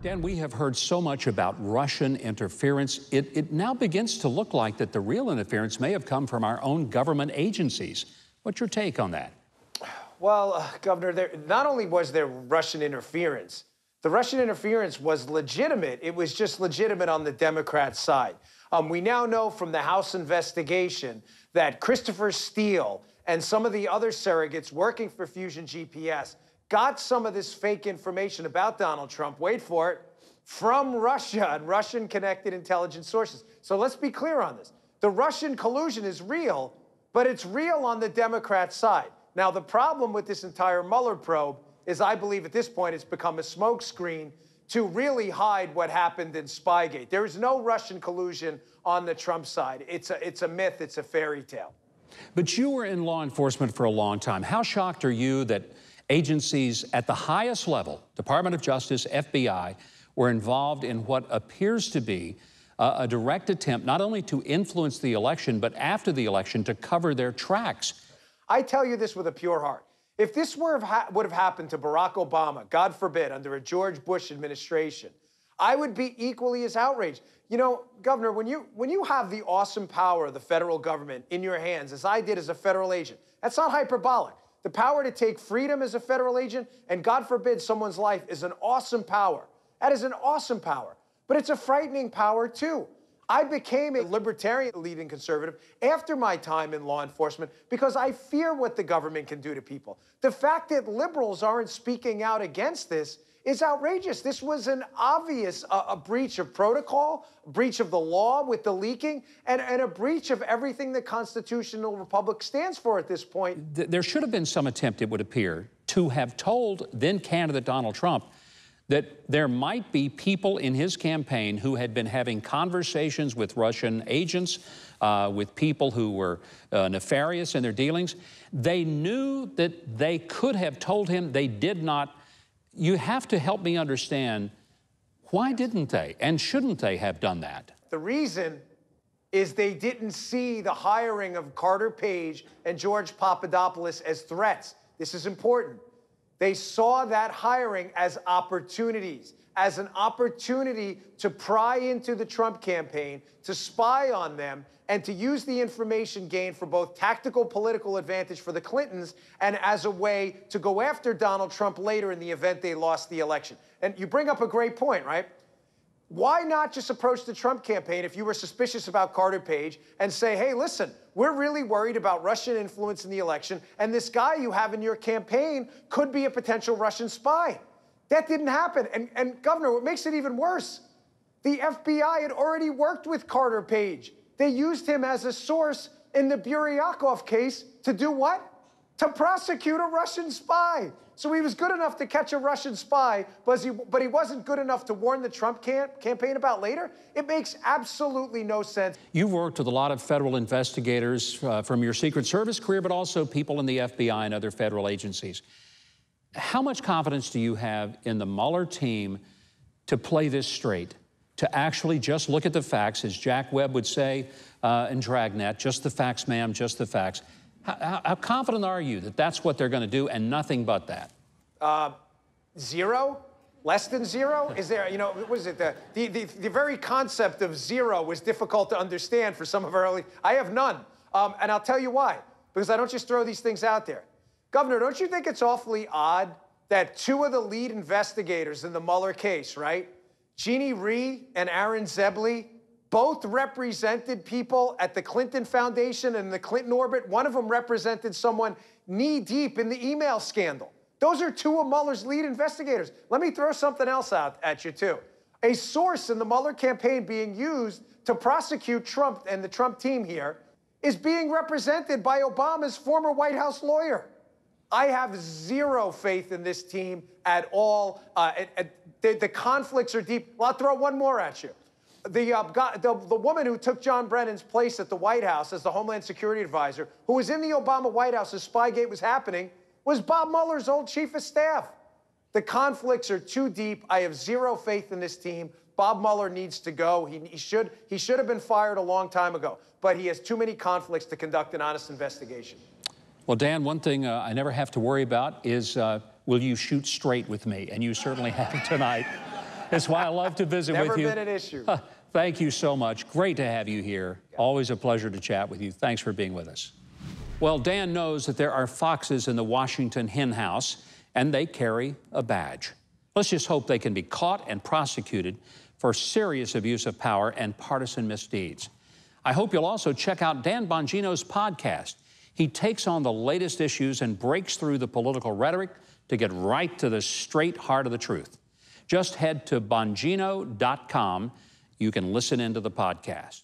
Dan, we have heard so much about Russian interference. It now begins to look like that the real interference may have come from our own government agencies. What's your take on that? Well, Governor, not only was there Russian interference, the Russian interference was legitimate. It was just legitimate on the Democrat side. We now know from the House investigation that Christopher Steele and some of the other surrogates working for Fusion GPS got some of this fake information about Donald Trump, wait for it, from Russia and Russian-connected intelligence sources. So let's be clear on this. The Russian collusion is real, but it's real on the Democrat side. Now, the problem with this entire Mueller probe is I believe at this point it's become a smokescreen to really hide what happened in Spygate. There is no Russian collusion on the Trump side. It's a myth. It's a fairy tale. But you were in law enforcement for a long time. How shocked are you that agencies at the highest level, Department of Justice, FBI, were involved in what appears to be a direct attempt not only to influence the election, but after the election to cover their tracks? I tell you this with a pure heart. If this would have happened to Barack Obama, God forbid, under a George Bush administration, I would be equally as outraged. You know, Governor, when you have the awesome power of the federal government in your hands, as I did as a federal agent, that's not hyperbolic. The power to take freedom as a federal agent and, God forbid, someone's life is an awesome power. That is an awesome power. But it's a frightening power, too. I became a libertarian-leaning conservative after my time in law enforcement because I fear what the government can do to people. The fact that liberals aren't speaking out against this is outrageous. This was an obvious a breach of protocol, a breach of the law with the leaking, and a breach of everything the constitutional republic stands for at this point. There should have been some attempt, it would appear, to have told then-candidate Donald Trump that there might be people in his campaign who had been having conversations with Russian agents, with people who were nefarious in their dealings. They knew that they could have told him. They did not. You have to help me understand, why didn't they and shouldn't they have done that? The reason is they didn't see the hiring of Carter Page and George Papadopoulos as threats. This is important. They saw that hiring as opportunities, as an opportunity to pry into the Trump campaign, to spy on them, and to use the information gained for both tactical political advantage for the Clintons and as a way to go after Donald Trump later in the event they lost the election. And you bring up a great point, right? Why not just approach the Trump campaign if you were suspicious about Carter Page and say, hey, listen, we're really worried about Russian influence in the election, and this guy you have in your campaign could be a potential Russian spy. That didn't happen. And Governor, what makes it even worse, the FBI had already worked with Carter Page. They used him as a source in the Buryakov case to do what? To prosecute a Russian spy. So he was good enough to catch a Russian spy, but he wasn't good enough to warn the Trump campaign about later? It makes absolutely no sense. You've worked with a lot of federal investigators from your Secret Service career, but also people in the FBI and other federal agencies. How much confidence do you have in the Mueller team to play this straight, to actually just look at the facts, as Jack Webb would say in Dragnet, just the facts, ma'am, just the facts? How confident are you that that's what they're going to do and nothing but that? Zero? Less than zero? Is there, you know, what is it? The very concept of zero was difficult to understand for some of our early. I have none. And I'll tell you why. Because I don't just throw these things out there. Governor, don't you think it's awfully odd that two of the lead investigators in the Mueller case, right? Jeannie Rhee and Aaron Zebley, both represented people at the Clinton Foundation and the Clinton orbit. One of them represented someone knee-deep in the email scandal. Those are two of Mueller's lead investigators. Let me throw something else out at you, too. A source in the Mueller campaign being used to prosecute Trump and the Trump team here is being represented by Obama's former White House lawyer. I have zero faith in this team at all. The conflicts are deep. Well, I'll throw one more at you. The woman who took John Brennan's place at the White House as the Homeland Security advisor, who was in the Obama White House as Spygate was happening, was Bob Mueller's old chief of staff. The conflicts are too deep. I have zero faith in this team. Bob Mueller needs to go. He should have been fired a long time ago, but he has too many conflicts to conduct an honest investigation. Well, Dan, one thing I never have to worry about is will you shoot straight with me? And you certainly have tonight. It's why I love to visit with you. Never been an issue. Thank you so much. Great to have you here. Always a pleasure to chat with you. Thanks for being with us. Well, Dan knows that there are foxes in the Washington hen house, and they carry a badge. Let's just hope they can be caught and prosecuted for serious abuse of power and partisan misdeeds. I hope you'll also check out Dan Bongino's podcast. He takes on the latest issues and breaks through the political rhetoric to get right to the straight heart of the truth. Just head to Bongino.com. You can listen into the podcast.